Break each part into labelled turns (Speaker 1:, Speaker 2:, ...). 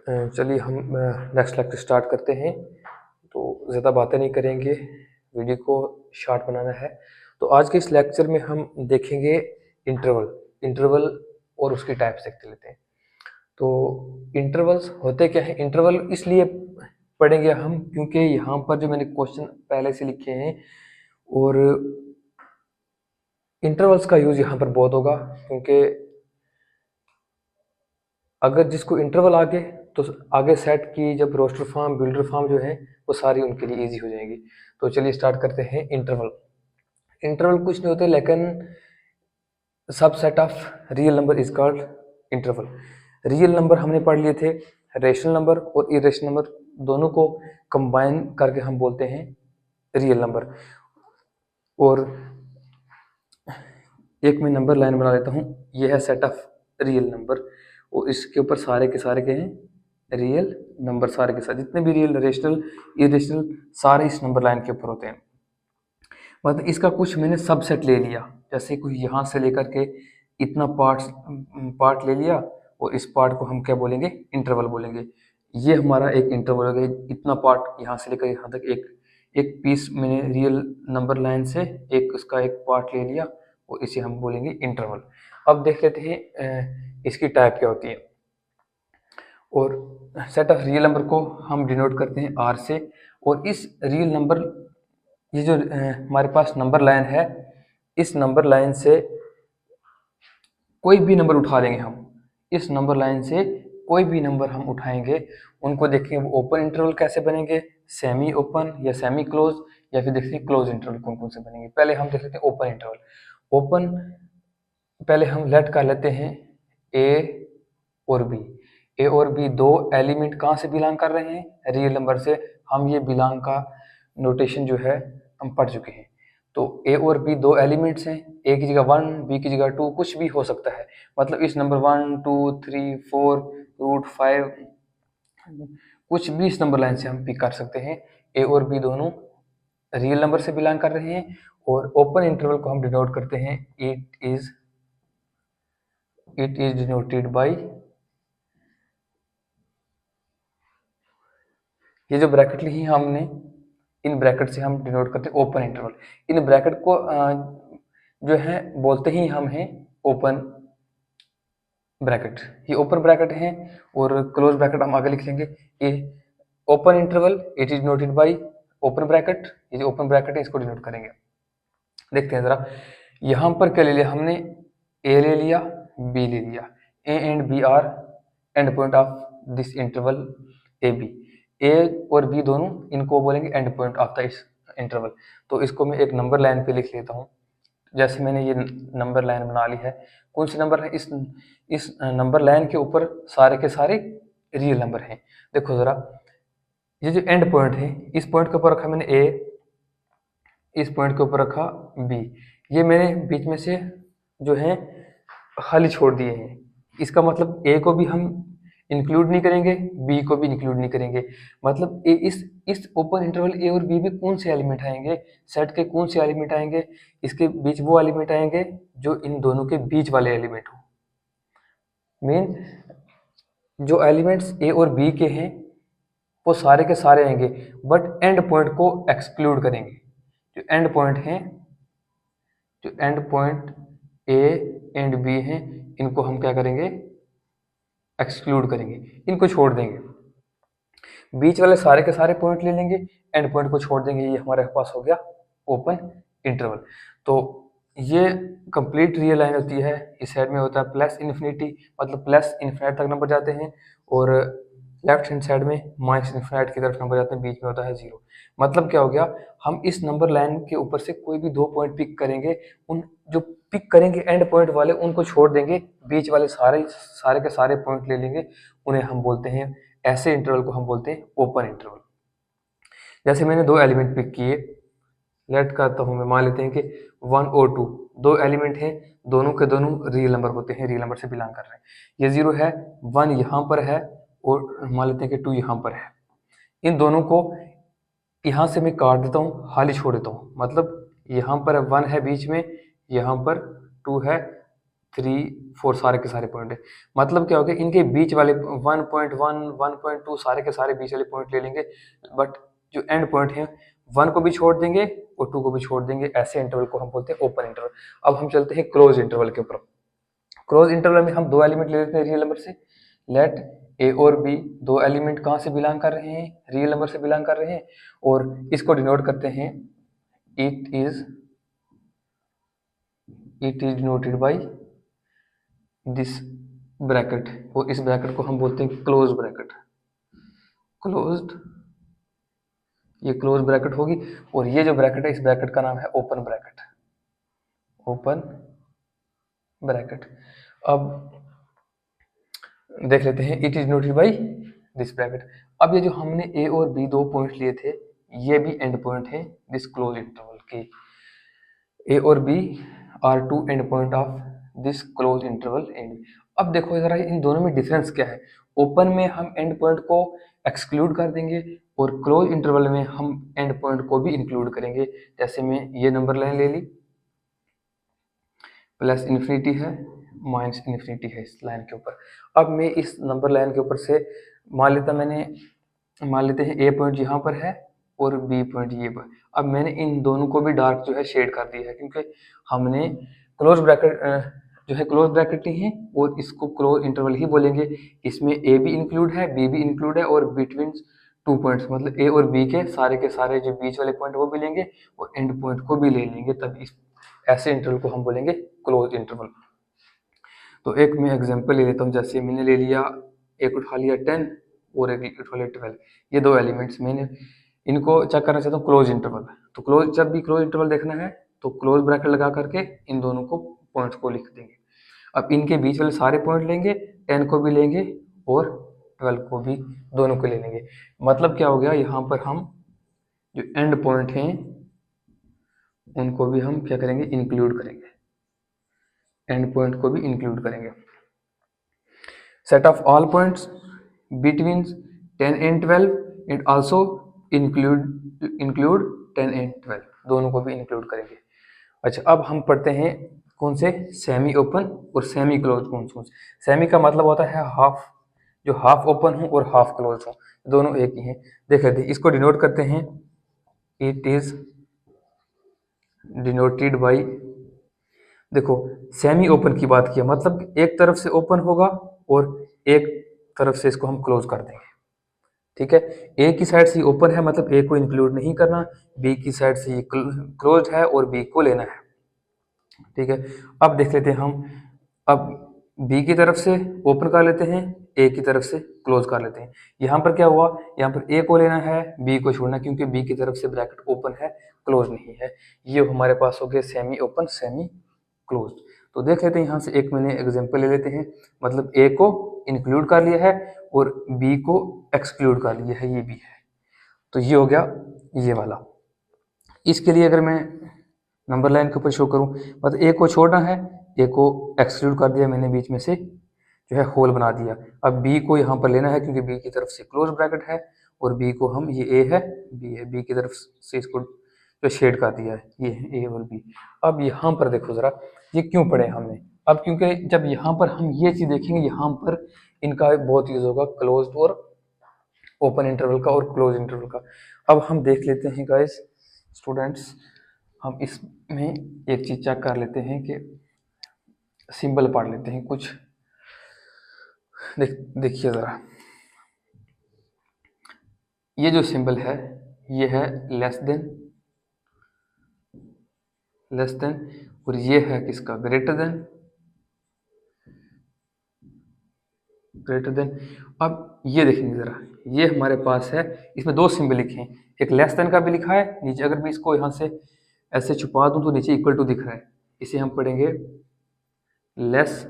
Speaker 1: चलिए हम next lecture start करते हैं। तो ज़्यादा बातें नहीं करेंगे, वीडियो को शॉर्ट बनाना है। तो आज के इस लेक्चर में हम देखेंगे इंटरवल और उसकी टाइप्स देख लेते हैं। तो इंटरवल्स होते क्या है, इंटरवल इसलिए पढ़ेंगे हम क्योंकि यहाँ पर जो मैंने क्वेश्चन पहले से लिखे हैं और इंटरवल्स का यूज़ यहाँ पर बहुत होगा, क्योंकि अगर जिसको इंटरवल आगे तो आगे सेट की जब रोस्टर फॉर्म बिल्डर फॉर्म जो है वो सारी उनके लिए इजी हो जाएगी। तो चलिए स्टार्ट करते हैं। इंटरवल कुछ नहीं होते लेकिन subset of real number is called interval. Real number हमने पढ़ लिए थे, रेशनल नंबर और इरेशनल नंबर दोनों को कंबाइन करके हम बोलते हैं रियल नंबर। और एक मैं नंबर लाइन बना लेता हूँ, यह है सेट ऑफ रियल नंबर और इसके ऊपर सारे के सारे क्या हैं, रियल नंबर। सारे के सारे जितने भी रियल, रेशनल, इरेशनल सारे इस नंबर लाइन के ऊपर होते हैं। मतलब इसका कुछ मैंने सबसेट ले लिया, जैसे कुछ यहाँ से लेकर के इतना पार्ट ले लिया और इस पार्ट को हम क्या बोलेंगे, इंटरवल बोलेंगे। ये हमारा एक इंटरवल हो गया। इतना पार्ट यहाँ से लेकर यहाँ तक एक पीस मैंने रियल नंबर लाइन से एक उसका एक पार्ट ले लिया और इसे हम बोलेंगे इंटरवल। अब देख लेते हैं इसकी टाइप क्या होती है। और सेट ऑफ रियल नंबर को हम डिनोट करते हैं आर से। और इस रियल नंबर, ये जो हमारे पास नंबर लाइन है, इस नंबर लाइन से कोई भी नंबर उठा लेंगे हम। इस नंबर लाइन से कोई भी नंबर हम उठाएंगे, उनको देखेंगे वो ओपन इंटरवल कैसे बनेंगे, सेमी ओपन या सेमी क्लोज, या फिर देखते हैं क्लोज इंटरवल कौन कौन से बनेंगे। पहले हम देख लेते हैं ओपन इंटरवल। ओपन पहले हम लेट कर लेते हैं ए और बी। ए और बी दो एलिमेंट कहाँ से बिलोंग कर रहे हैं, रियल नंबर से। हम ये बिलोंग का नोटेशन जो है हम पढ़ चुके हैं। तो ए और बी दो एलिमेंट्स हैं, ए की जगह 1, बी की जगह 2, कुछ भी हो सकता है। मतलब इस नंबर 1, 2, 3, 4, रूट 5 कुछ भी इस नंबर लाइन से हम पिक कर सकते हैं। ए और बी दोनों रियल नंबर से बिलोंग कर रहे हैं। और ओपन इंटरवल को हम डिनोट करते हैं, इट इज डिनोटेड बाय, ये जो ब्रैकेट लिखी है हमने, इन ब्रैकेट से हम डिनोट करते हैं ओपन इंटरवल। इन ब्रैकेट को जो है बोलते ही हम हैं ओपन ब्रैकेट। ये ओपन ब्रैकेट है और क्लोज ब्रैकेट हम आगे लिख लेंगे। ये open interval it is denoted by open bracket, ये जो ओपन ब्रैकेट है इसको डिनोट करेंगे। देखते हैं जरा, यहाँ पर क्या ले लिया हमने, ए ले लिया, बी ले लिया। A and B are end point of this interval A B. A और बी दोनों इनको बोलेंगे एंड पॉइंट ऑफ द इस इंटरवल। तो इसको मैं एक नंबर लाइन पे लिख लेता हूँ। जैसे मैंने ये नंबर लाइन बना ली है, कौन सी नंबर है, इस नंबर लाइन के ऊपर सारे के सारे रियल नंबर हैं। देखो जरा, ये जो एंड पॉइंट है, इस पॉइंट के ऊपर रखा मैंने ए, इस पॉइंट के ऊपर रखा बी। ये मैंने बीच में से जो है खाली छोड़ दिए हैं। इसका मतलब ए को भी हम इंक्लूड नहीं करेंगे, बी को भी इंक्लूड नहीं करेंगे। मतलब इस ओपन इंटरवल ए और बी में कौन से एलिमेंट आएंगे, सेट के कौन से एलिमेंट आएंगे, इसके बीच वो एलिमेंट आएंगे जो इन दोनों के बीच वाले एलिमेंट हो। मीन जो एलिमेंट्स ए और बी के हैं वो सारे के सारे आएंगे, बट एंड पॉइंट को एक्सक्लूड करेंगे। जो एंड पॉइंट हैं, जो end point A and B हैं, इनको हम क्या करेंगे, एक्सक्लूड करेंगे, इनको छोड़ देंगे। बीच वाले सारे के सारे पॉइंट ले लेंगे, एंड पॉइंट को छोड़ देंगे। ये हमारे पास हो गया ओपन इंटरवल। तो ये कंप्लीट रियल लाइन होती है। इस साइड में होता है प्लस इन्फिनिटी, मतलब प्लस इन्फिनिटी तक नंबर जाते हैं, और लेफ्ट हैंड साइड में माइनस इन्फिनिटी की तरफ नंबर जाते हैं, बीच में होता है 0। मतलब क्या हो गया, हम इस नंबर लाइन के ऊपर से कोई भी दो पॉइंट पिक करेंगे, उन जो पिक करेंगे एंड पॉइंट वाले उनको छोड़ देंगे, बीच वाले सारे के सारे पॉइंट ले लेंगे। उन्हें हम बोलते हैं, ऐसे इंटरवल को हम बोलते हैं ओपन इंटरवल। जैसे मैंने दो एलिमेंट पिक किए, लेट करता हूँ मैं, मान लेते हैं कि 1 और 2 दो एलिमेंट हैं, दोनों के दोनों रियल नंबर होते हैं, रियल नंबर से बिलोंग कर रहे हैं। ये 0 है, 1 यहाँ पर है और मान लेते हैं कि 2 यहाँ पर है। इन दोनों को यहाँ से मैं काट देता हूँ, खाली छोड़ देता हूँ। मतलब यहाँ पर 1 है बीच में, यहाँ पर 2 है, 3 4 सारे के सारे पॉइंट है। मतलब क्या हो गया, इनके बीच वाले 1.1 1.2 सारे के सारे बीच वाले पॉइंट ले लेंगे, बट जो एंड पॉइंट है 1 को भी छोड़ देंगे और 2 को भी छोड़ देंगे। ऐसे इंटरवल को हम बोलते हैं ओपन इंटरवल। अब हम चलते हैं क्लोज इंटरवल के ऊपर। क्लोज इंटरवल में हम दो एलिमेंट ले लेते हैं रियल नंबर से। लेट ए और बी, दो एलिमेंट कहाँ से बिलोंग कर रहे हैं, रियल नंबर से बिलोंग कर रहे हैं, और इसको डिनोट करते हैं it is denoted by this bracket, और इस ब्रैकेट को हम बोलते हैं क्लोज ब्रैकेट। क्लोज्ड, ये क्लोज ब्रैकेट होगी, और ये जो ब्रैकेट है इस ब्रैकेट का नाम है ओपन ब्रैकेट। Open bracket. अब देख लेते हैं it is noted by this bracket. अब ये जो हमने ए और बी दो पॉइंट लिए थे, ये भी एंड पॉइंट है दिस क्लोज इंटरवल के। ए और B are two end point of this close interval end. अब देखो जरा इन दोनों में डिफरेंस क्या है। ओपन में हम एंड पॉइंट को एक्सक्लूड कर देंगे, और क्लोज इंटरवल में हम एंड पॉइंट को भी इंक्लूड करेंगे। जैसे मैं ये नंबर लाइन ले ली, प्लस इन्फिनिटी है माइनस इन्फिनिटी है इस लाइन के ऊपर। अब मैं इस नंबर लाइन के ऊपर से मान लेते हैं ए पॉइंट यहाँ पर है और बी पॉइंट ये पर। अब मैंने इन दोनों को भी डार्क जो है शेड कर दिया है, क्योंकि हमने क्लोज ब्रैकेट जो है क्लोज ब्रैकेट ही है, और इसको क्लोज इंटरवल ही बोलेंगे। इसमें ए भी इंक्लूड है, बी भी इंक्लूड है, और बिटवीन 2 पॉइंट्स मतलब ए और बी के सारे जो बीच वाले पॉइंट वो भी लेंगे और एंड पॉइंट को भी ले लेंगे, तब इस ऐसे इंटरवल को हम बोलेंगे क्लोज इंटरवल। तो एक मैं एग्जांपल ले लेता हूँ। जैसे मैंने ले लिया, एक उठा लिया 10 और एक उठा लिया 12, ये दो एलिमेंट्स मैंने इनको चेक करना चाहता हूँ क्लोज इंटरवल। तो क्लोज, जब भी क्लोज इंटरवल देखना है तो क्लोज ब्रैकेट लगा करके इन दोनों को पॉइंट्स को लिख देंगे। अब इनके बीच वाले सारे पॉइंट लेंगे, 10 को भी लेंगे और 12 को भी, दोनों को ले लेंगे। मतलब क्या हो गया, यहाँ पर हम जो एंड पॉइंट हैं उनको भी हम क्या करेंगे, इंक्लूड करेंगे, एंड पॉइंट को भी इंक्लूड करेंगे। Set of all points between 10 and 12 and also include 10 and 12, दोनों को भी इंक्लूड करेंगे। अच्छा, अब हम पढ़ते हैं कौन से, सेमी ओपन और सेमी क्लोज कौन से। सेमी का मतलब होता है हाफ, जो हाफ ओपन हो और हाफ क्लोज हो, दोनों एक ही हैं। देख लेते हैं, इसको डिनोट करते हैं इट इज डिनोटेड बाय, देखो सेमी ओपन की बात किया, मतलब एक तरफ से ओपन होगा और एक तरफ से इसको हम क्लोज कर देंगे। ठीक है, ए की साइड से ओपन है मतलब ए को इंक्लूड नहीं करना, बी की साइड से ये क्लोज है और बी को लेना है। ठीक है, अब देख लेते हैं हम, अब बी की तरफ से ओपन कर लेते हैं, ए की तरफ से क्लोज कर लेते हैं। यहाँ पर क्या हुआ, यहाँ पर ए को लेना है, बी को छोड़ना, क्योंकि बी की तरफ से ब्रैकेट ओपन है, क्लोज नहीं है। ये हमारे पास हो गया सेमी ओपन सेमी क्लोज। तो देख लेते हैं यहाँ से एक मैंने एग्जांपल ले लेते हैं, मतलब ए को इंक्लूड कर लिया है और बी को एक्सक्लूड कर लिया है, ये भी है। तो ये हो गया ये वाला। इसके लिए अगर मैं नंबर लाइन के ऊपर शो करूं, मतलब ए को छोड़ना है, ए को एक्सक्लूड कर दिया मैंने, बीच में से जो है होल बना दिया। अब बी को यहाँ पर लेना है क्योंकि बी की तरफ से क्लोज ब्रैकेट है, और बी को हम, ये ए है, बी है, बी की तरफ से इसको जो शेड कर दिया है, ये है ए और बी। अब यहाँ पर देखो जरा, ये क्यों पढ़े हमने, अब क्योंकि जब यहाँ पर हम ये चीज देखेंगे, यहाँ पर इनका बहुत यूज होगा क्लोज्ड और ओपन इंटरवल का और क्लोज इंटरवल का। अब हम देख लेते हैं गाइस स्टूडेंट्स, हम इसमें एक चीज चेक कर लेते हैं कि सिंबल पढ़ लेते हैं कुछ। देखिए जरा, ये जो सिंबल है ये है लेस देन, और ये है किसका, ग्रेटर देन। अब ये देखेंगे जरा, ये हमारे पास है, इसमें दो सिंबल लिखे हैं, एक लेस देन का भी लिखा है नीचे, अगर मैं इसको यहाँ से ऐसे छुपा दूं तो नीचे इक्वल टू दिख रहा है, इसे हम पढ़ेंगे लेस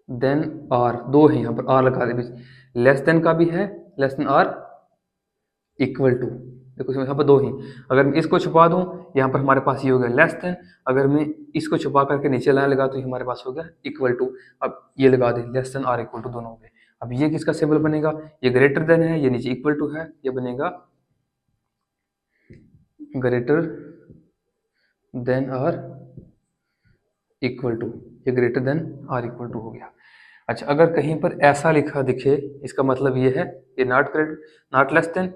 Speaker 1: देन आर, दो है यहाँ पर, आर लगा दे बीच, लेस देन का भी है, less than or equal to, देखो यहाँ पर दो ही। अगर मैं इसको छुपा दूं, यहाँ पर हमारे पास ये हो गया लेस देन, अगर मैं इसको छुपा करके नीचे लाइन लगा तो हमारे पास हो गया इक्वल टू। अब ये लगा दे less than or equal to, दोनों हो गए। अब ये किसका सिंबल बनेगा, ये ग्रेटर देन है, ये नीचे इक्वल टू है, ये बनेगा greater than or equal to, ये greater than or equal to हो गया। अच्छा, अगर कहीं पर ऐसा लिखा दिखे, इसका मतलब ये है ये नॉट लेस देन,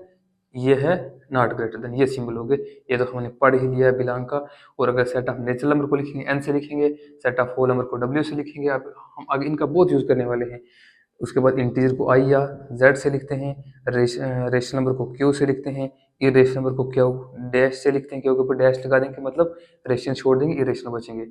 Speaker 1: ये है नॉट ग्रेटर देन, ये सिंबल हो गए। ये तो हमने पढ़ ही लिया है बिलोंग का। और अगर सेट ऑफ नेचुरल नंबर को लिखेंगे एन से लिखेंगे, सेट ऑफ होल नंबर को डब्ल्यू से लिखेंगे। अब हम आगे इनका बहुत यूज करने वाले हैं। उसके बाद इंटीजर को आई या जेड से लिखते हैं, रेशनल नंबर को क्यू से लिखते हैं, इरेशनल नंबर को क्यू डैश से लिखते हैं, क्यू के ऊपर डैश लगा देंगे मतलब रेशनल छोड़ देंगे, इरेशनल बचेंगे।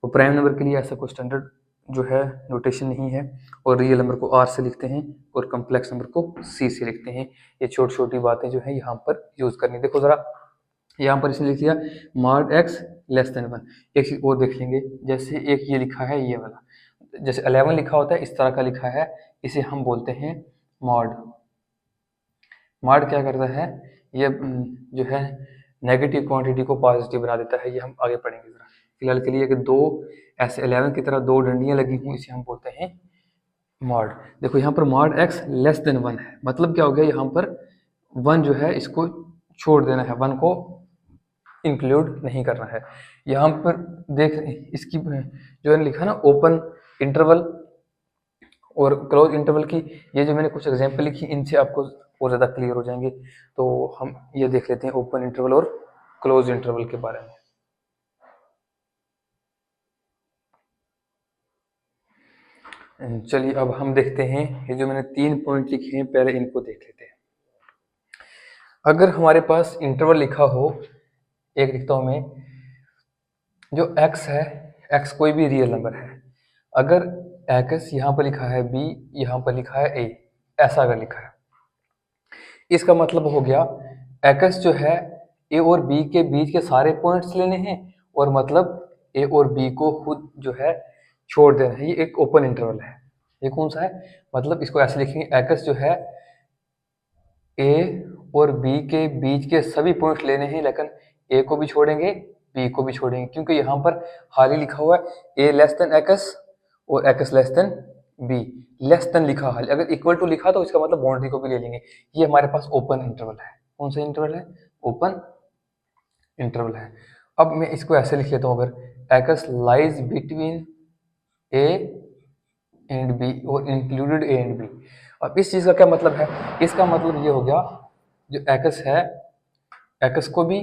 Speaker 1: और प्राइम नंबर के लिए ऐसा कोई स्टैंडर्ड जो है नोटेशन नहीं है। और रियल नंबर को आर से लिखते हैं और कम्प्लेक्स नंबर को सी से लिखते हैं। ये छोटी छोटी बातें जो है यहाँ पर यूज करनी। देखो जरा, यहाँ पर इसने लिख दिया मॉड एक्स लेस देन 1। एक चीज और देख लेंगे, जैसे एक ये लिखा है ये वाला, जैसे 11 लिखा होता है इस तरह का लिखा है, इसे हम बोलते हैं मॉड। मॉड क्या करता है, ये जो है नेगेटिव क्वांटिटी को पॉजिटिव बना देता है। ये हम आगे पढ़ेंगे। जरा फिलहाल के लिए कि दो ऐसे 11 की तरह दो डंडियां लगी हुई, इसे हम बोलते हैं मॉड। देखो यहाँ पर मॉड एक्स लेस देन 1 है, मतलब क्या हो गया, यहाँ पर 1 जो है इसको छोड़ देना है, 1 को इंक्लूड नहीं करना है। यहाँ पर देख इसकी जो है लिखा ना ओपन इंटरवल और क्लोज इंटरवल की, ये जो मैंने कुछ एग्जांपल लिखी इनसे आपको और ज़्यादा क्लियर हो जाएंगे। तो हम ये देख लेते हैं ओपन इंटरवल और क्लोज इंटरवल के बारे में। चलिए अब हम देखते हैं, ये जो मैंने 3 पॉइंट लिखे हैं पहले इनको देख लेते हैं। अगर हमारे पास इंटरवल लिखा हो, एक लिखता हूं मैं, जो x है, x कोई भी रियल नंबर है, अगर x यहाँ पर लिखा है b, यहाँ पर लिखा है a, ऐसा अगर लिखा है, इसका मतलब हो गया x जो है a और b के बीच के सारे पॉइंट्स लेने हैं और मतलब a और b को खुद जो है छोड़ देना है। ये एक ओपन इंटरवल है। ये कौन सा है, मतलब इसको ऐसे लिखेंगे x जो है a और b के बीच के सभी पॉइंट्स लेने हैं, लेकिन a को भी छोड़ेंगे b को भी छोड़ेंगे, क्योंकि यहाँ पर हाल ही लिखा हुआ है a लेस देन x और x less then b। Less than लिखा हाल, अगर इक्वल टू लिखा तो इसका मतलब बाउंड्री को भी ले लेंगे। ये हमारे पास ओपन इंटरवल है। कौन सा इंटरवल है, ओपन इंटरवल है। अब मैं इसको ऐसे लिख लेता हूँ, अगर x lies between a and b और इंक्लूडेड a एंड b। अब इस चीज का क्या मतलब है, इसका मतलब ये हो गया जो x है, x को भी,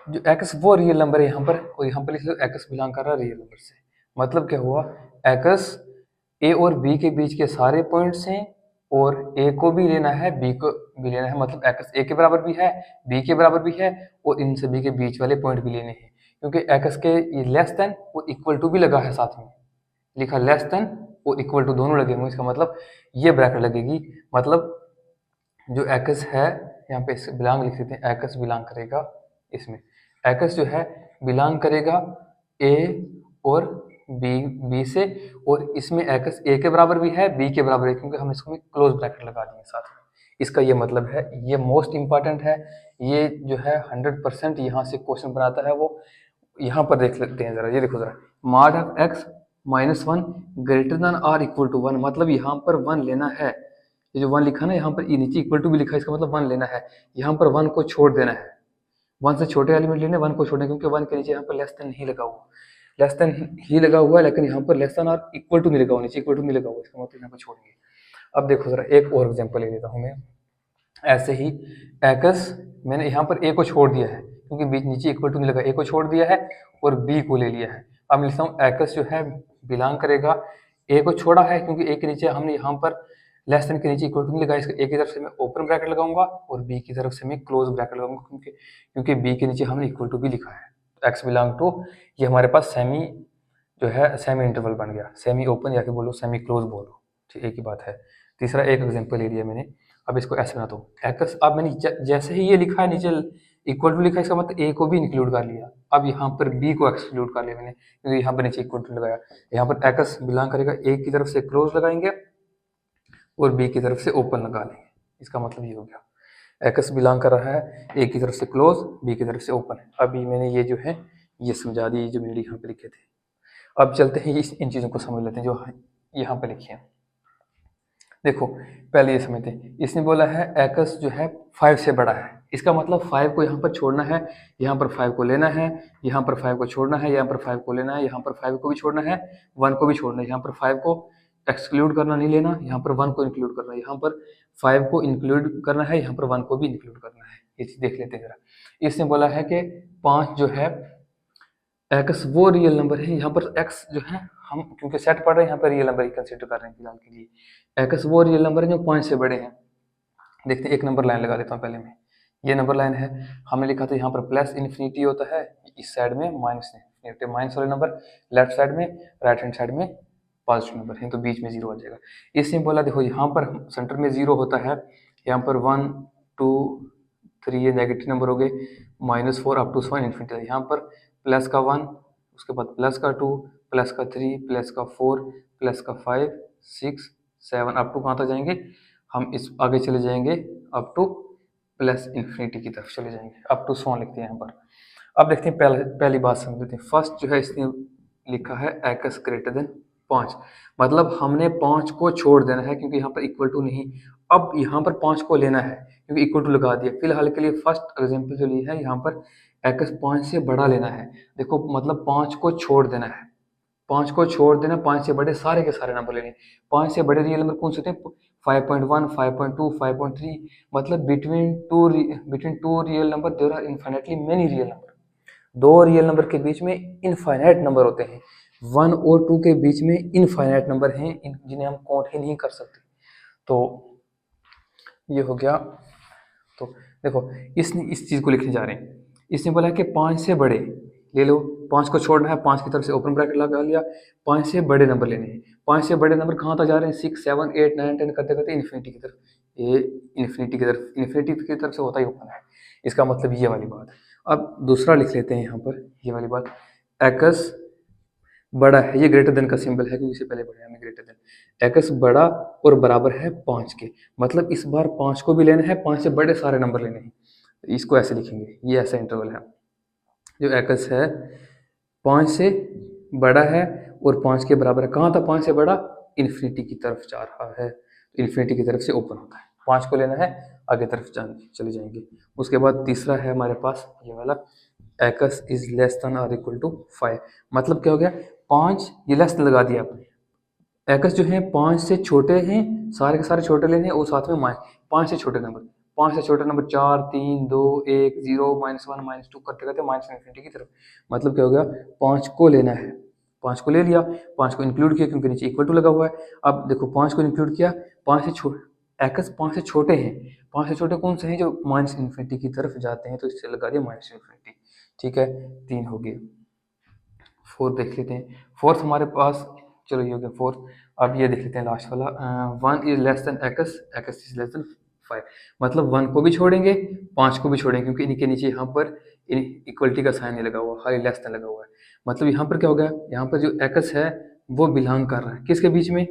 Speaker 1: जो x वो रियल नंबर है यहाँ पर, और यहाँ पर लिख लो x बिलोंग कर रहा है रियल नंबर से। मतलब क्या हुआ, x a और b के बीच के सारे पॉइंट्स हैं और a को भी लेना है b को भी लेना है, मतलब x a के बराबर भी है b के बराबर भी है और इन सभी के बीच वाले पॉइंट भी लेने हैं। क्योंकि x के ये लेस देन और इक्वल टू भी लगा है, साथ में लिखा लेस देन और इक्वल टू दोनों लगे हुए, इसका मतलब ये ब्रैकेट लगेगी। मतलब जो x है यहाँ पे इस बिलोंग लिख देते हैं, x बिलोंग करेगा इसमें, x जो है बिलोंग करेगा a और b से, और इसमें x a के बराबर भी है b के बराबर है, क्योंकि हम इसको क्लोज ब्रैकेट लगा दिए साथ में। इसका ये मतलब है, ये मोस्ट इंपॉर्टेंट है। ये जो है 100% यहाँ से क्वेश्चन बनाता है वो। यहाँ पर देख लेते हैं जरा, ये देखो जरा, mod of x -1 greater than or equal to 1, मतलब यहाँ पर 1 लेना है। ये जो 1 लिखा ना यहाँ पर, ये नीचे इक्वल टू भी लिखा है, इसका मतलब 1 लेना है। यहाँ पर 1 को छोड़ देना है, 1 से छोटे एलिमेंट लेने, 1 को छोड़ना, क्योंकि 1 के नीचे यहाँ पर लेस देन नहीं लगा हुआ, लेस देन ही लगा हुआ है, लेकिन यहाँ पर लेस देन और इक्वल टू नहीं लगा हुआ, नीचे इक्वल टू नहीं लगा हुआ, इसका मतलब यहाँ पर छोड़ेंगे। अब देखो जरा एक और एग्जांपल ले लेता हूँ मैं। ऐसे ही x, मैंने यहाँ पर a को छोड़ दिया है क्योंकि बीच नीचे इक्वल टू नहीं लगा, a को छोड़ दिया है और b को ले लिया है। अब लिखता हूँ x जो है बिलोंग करेगा, a को छोड़ा है क्योंकि a के नीचे हमने यहाँ पर लेस देन के नीचे इक्वल टू नहीं लगा, इसका a की तरफ से मैं ओपन ब्रैकेट लगाऊंगा और b की तरफ से मैं क्लोज ब्रैकेट लगाऊंगा, क्योंकि b के नीचे हमने इक्वल टू भी लिखा है। तो x बिलोंग टू, ये हमारे पास सेमी जो है सेमी इंटरवल बन गया, सेमी ओपन या फिर बोलो सेमी क्लोज बोलो, ठीक एक ही बात है। तीसरा एक एग्जांपल ले लिया मैंने, अब इसको ऐसे बनाता हूँ x। अब मैंने जैसे ही ये लिखा है नीचे इक्वल टू लिखा है, इसका मतलब a को भी इंक्लूड कर लिया। अब यहाँ पर b को एक्सक्लूड कर लिया मैंने, क्योंकि यहाँ पर नीचे इक्वल टू लगाया। यहाँ पर x बिलोंग करेगा a की तरफ से क्लोज लगाएंगे और b की तरफ से ओपन लगा लेंगे, इसका मतलब ये हो गया x बिलोंग कर रहा है a की तरफ से क्लोज, b की तरफ से ओपन है। अभी मैंने ये जो है ये समझा दी, जो मैंने यहाँ पे लिखे थे। अब चलते हैं इन चीज़ों को समझ लेते हैं जो यहाँ पे लिखे हैं। देखो पहले ये समझते हैं, इसने बोला है एक्स जो है 5 से बड़ा है, इसका मतलब 5 को यहाँ पर छोड़ना है, यहाँ पर 5 को लेना है, यहाँ पर 5 को छोड़ना है, यहाँ पर 5 को लेना है, यहाँ पर 5 को भी छोड़ना है, 1 को भी छोड़ना है, यहाँ पर 5 को एक्सक्लूड करना नहीं लेना, यहाँ पर 1 को इंक्लूड करना है, यहाँ पर 5 को इंक्लूड करना है, यहाँ पर 1 को भी इंक्लूड करना है। ये चीज देख लेते हैं जरा। इसने बोला है कि 5 जो है एक्स वो रियल नंबर है, यहाँ पर एक्स जो है हम क्योंकि सेट पढ़ रहे हैं यहाँ पर रियल नंबर ही कंसिडर कर रहे हैं फिलहाल के लिए। एक्स वो रियल नंबर है जो 5 से बड़े हैं। देखते हैं, एक नंबर लाइन लगा देता हूँ पहले मैं। ये नंबर लाइन है, हमने लिखा था यहाँ पर प्लस इन्फिनिटी होता है, इस साइड में माइनस इन्फिनिटी, माइनस वाले नंबर लेफ्ट साइड में, राइट हैंड साइड में पॉजिटिव नंबर है, तो बीच में जीरो आ जाएगा। इसने बोला देखो यहाँ पर सेंटर में जीरो होता है, यहाँ पर 1 2 3 ये नेगेटिव नंबर हो गए, -4 अप टू 1 इन्फिनिटी, यहाँ पर प्लस का 1, उसके बाद प्लस का 2, प्लस का 3, प्लस का 4, प्लस का 5 6 7 अप टू कहाँ तक जाएंगे हम, इस आगे चले जाएंगे अप टू प्लस इन्फिनिटी की तरफ चले जाएंगे, अप टू 100 लिखते हैं यहाँ पर। अब देखते हैं पहली बात समझते हैं। फर्स्ट जो है इसने लिखा है एक्स ग्रेटर देन 5, मतलब हमने 5 को छोड़ देना है क्योंकि यहाँ पर इक्वल टू नहीं, अब यहाँ पर 5 को लेना है क्योंकि इक्वल टू लगा दिया। फिलहाल के लिए फर्स्ट एग्जाम्पल जो ली है यहाँ पर एक्स 5 से बड़ा लेना है। देखो मतलब 5 को छोड़ देना है, 5 को छोड़ देना, 5 से बड़े सारे के सारे नंबर लेने। 5 से बड़े रियल नंबर कौन से होते हैं? 5.1 5.2 5.3, मतलब between two real number there are infinitely many real number. दो रियल नंबर के बीच में इनफाइनाइट नंबर होते हैं, 1 और 2 के बीच में इनफाइनाइट नंबर हैं जिन्हें हम काउंट ही नहीं कर सकते। तो ये हो गया। तो देखो इस चीज को लिखने जा रहे हैं। इसने बोला कि 5 से बड़े ले लो, 5 को छोड़ना है, 5 की तरफ से ओपन ब्रैकेट लगा लिया, 5 से बड़े नंबर लेने हैं। 5 से बड़े नंबर कहाँ तक जा रहे हैं? 6 7 8 9 10 करते करते इन्फिनिटी की तरफ। ये इन्फिनिटी की तरफ से होता ही ओपन है, इसका मतलब ये वाली बात। अब दूसरा लिख लेते हैं यहाँ पर, ये वाली बात, एक्स बड़ा है, ये ग्रेटर देन का सिंबल है क्योंकि इससे पहले पढ़ा है हमें ग्रेटर देन। एक्स बड़ा और बराबर है 5 के, मतलब इस बार 5 को भी लेना है, 5 से बड़े सारे नंबर लेने हैं। तो इसको ऐसे लिखेंगे, ये ऐसा इंटरवल है जो एक्स है 5 से बड़ा है और 5 के बराबर है। कहाँ था 5 से बड़ा? इन्फिनिटी की तरफ जा रहा है, तो इन्फिनिटी की तरफ से ओपन होता है। 5 को लेना है, आगे तरफ चले जाएंगे। उसके बाद तीसरा है हमारे पास ये वाला, एक्स इज लेस देन और इक्वल टू 5, मतलब क्या हो गया? 5 ये लेस लगा दिया आपने, एक्स जो है 5 से छोटे हैं, सारे के सारे छोटे लेने और साथ में माइनस 5 से छोटे नंबर, 5 से छोटे नंबर 4 3 2 1 0 -1 -2 करते करते माइनस इन्फिनिटी की तरफ। मतलब क्या हो गया? 5 को लेना है, 5 को ले लिया, 5 को इंक्लूड किया क्योंकि नीचे इक्वल टू लगा हुआ है। अब देखो 5 को इंक्लूड किया, 5 से छोटे, एक्स 5 से छोटे हैं, 5 से छोटे कौन से हैं? जो माइनस इन्फिनिटी की तरफ जाते हैं, तो इससे लगा दिया माइनस इन्फिनिटी। ठीक है, 3 हो गए। 4 देख लेते हैं। फोर्थ हमारे पास, चलो ये हो गया फोर्थ। अब ये देख लेते हैं लास्ट वाला, 1 is less then x, x is less than 5, मतलब 1 को भी छोड़ेंगे, 5 को भी छोड़ेंगे क्योंकि इनके नीचे यहाँ पर इक्वलिटी का साइन नहीं लगा हुआ, खाली लेस देन लगा हुआ है। मतलब यहाँ पर क्या हो गया? यहाँ पर जो एक्स है वो बिलोंग कर रहा है किसके बीच में?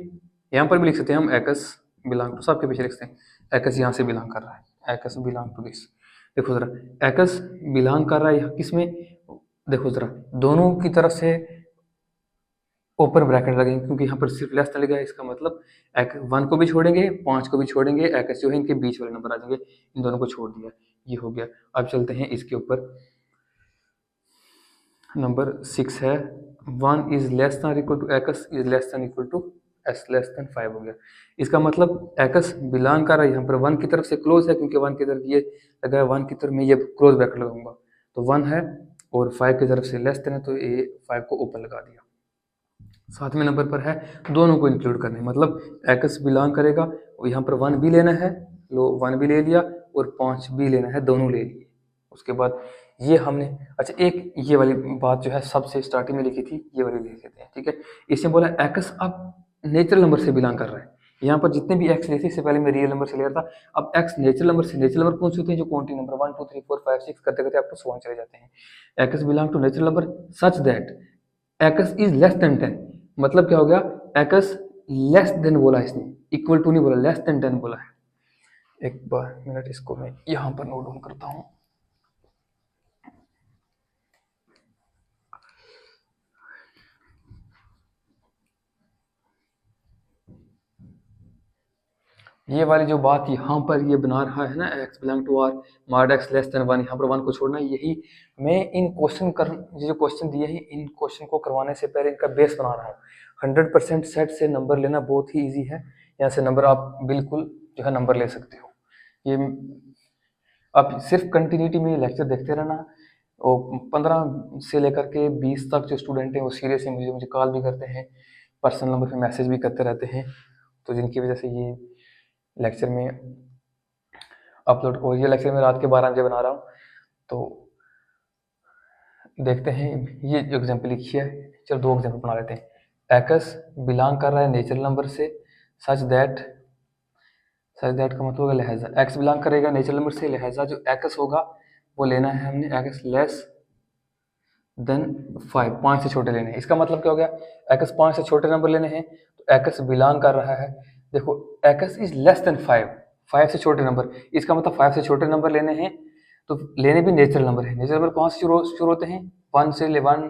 Speaker 1: यहाँ पर भी लिख सकते हैं हम, एक्स बिलोंग टू, सबके पीछे लिख सकते हैं एक्स यहाँ से बिलोंग कर रहा है, एक्स बिलोंग टू दिस। देखो जरा, एक्स बिलोंग कर रहा है किस में? देखो जरा, दोनों की तरफ से ओपन ब्रैकेट लगेंगे क्योंकि यहाँ पर सिर्फ लेस लगेगा, इसका मतलब 1 को भी छोड़ेंगे, 5 को भी छोड़ेंगे, एक्स जो है इनके बीच वाले नंबर आ जाएंगे, इन दोनों को छोड़ दिया। ये हो गया। अब चलते हैं इसके ऊपर, नंबर 6 है, 1 is less than equal to x is less than equal to x less than 5 हो गया। इसका मतलब एक्स बिलोंग कर रहा है यहाँ पर 1 की तरफ से क्लोज है क्योंकि 1 की तरफ ये लगा है, 1 की तरफ मैं ये क्लोज ब्रैकेट लगाऊंगा तो 1 है, और 5 की तरफ से लेस देन है तो ये 5 को ओपन लगा दिया। सातवें नंबर पर है दोनों को इंक्लूड करना है, मतलब एक्स बिलोंग करेगा और यहाँ पर 1 भी लेना है, लो 1 भी ले लिया और 5 भी लेना है, दोनों ले लिए। उसके बाद ये हमने, अच्छा एक ये वाली बात जो है सबसे स्टार्टिंग में लिखी थी, ये वाली लिख लेते हैं। ठीक है, इसने बोला एक्स अब नेचुरल नंबर से बिलोंग कर रहा है। यहाँ पर जितने भी एक्स लेते इससे पहले मैं रियल नंबर से ले रहा था, अब एक्स नेचुरल नंबर से, नेचुरल नंबर कौन से होते हैं? जो क्वांटिटी नंबर 1 2 3 4 5 6 करते करते आप तो 1 चले जाते हैं। X belong to natural number such that x is less than 10, मतलब क्या हो गया? एक्स लेस देन बोला इसने, इक्वल टू नहीं बोला, लेस देन 10 बोला है। एक बार मिनट, इसको मैं यहाँ पर नोट डाउन करता हूँ। ये वाली जो बात यहाँ पर ये बना रहा है ना, x belong to R mod x less than 1, यहाँ पर 1 को छोड़ना, यही मैं इन क्वेश्चन कर ये जो क्वेश्चन दिए हैं इन क्वेश्चन को करवाने से पहले इनका बेस बना रहा हूँ। 100% सेट से नंबर लेना बहुत ही ईजी है, यहाँ से नंबर आप बिल्कुल जो है नंबर ले सकते हो। ये आप सिर्फ कंटिन्यूटी में लेक्चर देखते रहना। और 15 से लेकर के 20 तक जो स्टूडेंट हैं वो सीरियस हैं, मुझे कॉल भी करते हैं, पर्सनल नंबर पे मैसेज भी करते रहते हैं, तो जिनकी वजह से ये लेक्चर में अपलोड, और ये लेक्चर मैं रात के 12 बजे बना रहा हूँ। तो देखते हैं, ये जो एग्जाम्पल लिखी है, चलो 2 एग्जाम्पल बना लेते हैं। एक्स बिलोंग कर रहा है नेचुरल नंबर से सच दैट का मतलब होगा लिहाजा, एक्स बिलोंग करेगा नेचुरल नंबर से, लिहाजा जो एक्स होगा वो लेना है हमने एक्स लेस देन 5, 5 से छोटे लेने हैं। इसका मतलब क्या हो गया, एक्स 5 से छोटे नंबर लेने हैं, तो एक्स बिलोंग कर रहा है, देखो एक्स इज लेस देन 5, 5 से छोटे नंबर, इसका मतलब 5 से छोटे नंबर लेने हैं, तो लेने भी नेचुरल नंबर है। नेचुरल नंबर कहाँ से शुरू होते हैं, 1 से 1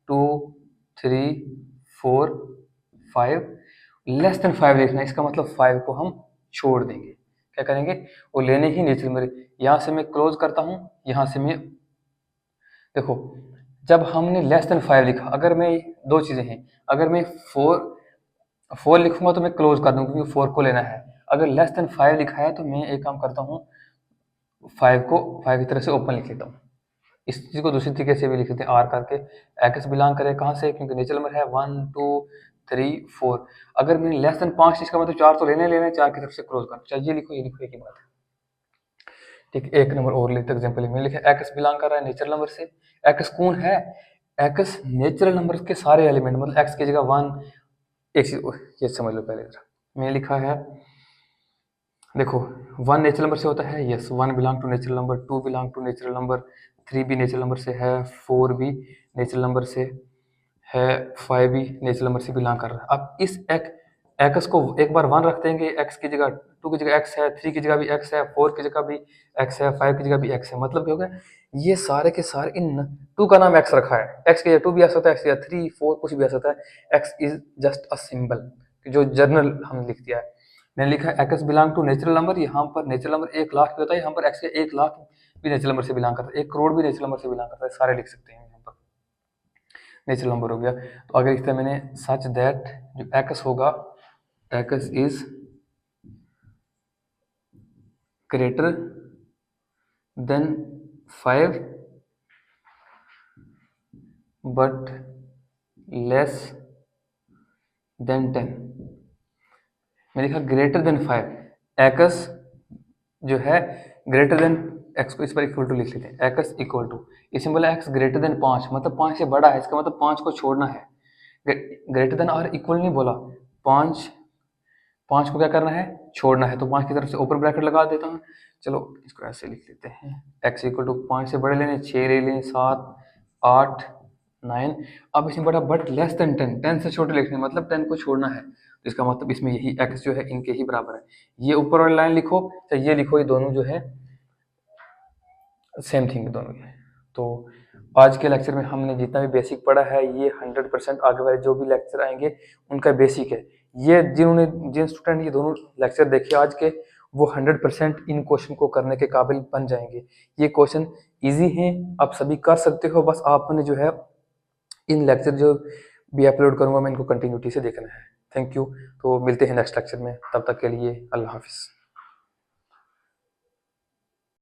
Speaker 1: 2 3 4 5, लेस देन 5 लिखना है, इसका मतलब 5 को हम छोड़ देंगे, क्या करेंगे, वो लेने ही नेचुरल नंबर। यहाँ से मैं क्लोज करता हूँ, यहाँ से मैं, देखो जब हमने लेस देन 5 लिखा, अगर मैं 2 चीज़ें हैं, अगर मैं 4 लिखूंगा तो मैं क्लोज कर दूंगा क्योंकि 4 को लेना है। अगर लेस देन 5 लिखा है तो मैं एक काम करता हूँ, 5 को 5 की तरह से ओपन लिख लेता हूँ। इस चीज़ को दूसरी तरीके से भी लिख लेते हैं, आर करके, एक्स बिलोंग करे कहाँ से, क्योंकि नेचुरल नंबर है 1 2 3 4। अगर मैंने लेस देन 5, इसका मतलब 4 तो लेने 4 की तरफ से क्लोज करना, चाहिए लिखो, ये लिखो, एक ही बात है। ठीक, एक नंबर और लेते एग्जाम्पल में लिखे, एक्स बिलोंग कर रहा है नेचुरल नंबर से, एक्स कौन है, एक्स नेचुरल नंबर के सारे एलिमेंट, मतलब एक्स की जगह 1, एक चीज ये समझ लो पहले जरा, मैंने लिखा है, देखो 1 नेचुरल नंबर से होता है, yes 1 belong to natural number, 2 belong to natural number, 3 भी नेचुरल नंबर से है, 4 भी नेचुरल नंबर से है, 5 भी नेचुरल नंबर से बिलोंग कर रहा है। अब इस एक्स को एक बार 1 रख देंगे, एक्स की जगह 2 की जगह एक्स है, 3 की जगह भी एक्स है, 4 की जगह भी एक्स है, 5 की जगह भी एक्स है, मतलब क्या हो गया, ये सारे के सारे इन 2 का नाम एक्स रखा है, एक्स की जगह 2 भी आ सकता है, एक्स की जगह 3 4 कुछ भी आ सकता है, x is just a symbol जो जर्नल हमने लिख दिया है। मैंने लिखा है x belong to natural number, यहाँ पर नेचुरल नंबर 1 लाख भी होता है, यहाँ पर एक्स के 1 लाख भी नेचुरल नंबर से बिलोंग करता है, 1 करोड़ भी नेचुरल नंबर से बिलोंग करता है, सारे लिख सकते हैं यहाँ पर, नेचुरल नंबर हो गया। तो अगर इस तरह मैंने सच दैट जो एक्स होगा, x is greater than 5 but less than 10, मैंने लिखा ग्रेटर देन 5, एक्स जो है ग्रेटर देन, एक्स को इस पर इक्वल टू लिख लेते हैं, एक्स इक्वल टू, इसमें बोला एक्स ग्रेटर देन 5, मतलब 5 से बड़ा है, इसका मतलब 5 को छोड़ना है, ग्रेटर देन और इक्वल नहीं बोला, 5 को क्या करना है, छोड़ना है, तो 5 की तरफ से ओपन ब्रैकेट लगा देता हूँ, चलो इसको ऐसे लिख लेते हैं, एक्स इक्वल टू 5 से बड़े लेने, 6 ले लें, 7 8 9, अब इसमें बड़ा बट लेस देन 10, 10 से छोटे लिखने, मतलब 10 को छोड़ना है, तो इसका मतलब इसमें यही एक्स जो है इनके ही बराबर है। ये ऊपर वाली लाइन लिखो चाहे ये लिखो, ये दोनों जो है सेम थिंग है दोनों के। तो आज के लेक्चर में हमने जितना भी बेसिक पढ़ा है, ये 100% आगे वाले जो भी लेक्चर आएंगे उनका बेसिक है। ये जिन स्टूडेंट ये दोनों लेक्चर देखे आज के, वो 100% इन क्वेश्चन को करने के काबिल बन जाएंगे। ये क्वेश्चन इजी हैं, आप सभी कर सकते हो, बस आपने जो है इन लेक्चर जो भी अपलोड करूंगा मैं इनको कंटिन्यूटी से देखना है। थैंक यू, तो मिलते हैं नेक्स्ट लेक्चर में, तब तक के लिए अल्लाह हाफिज़।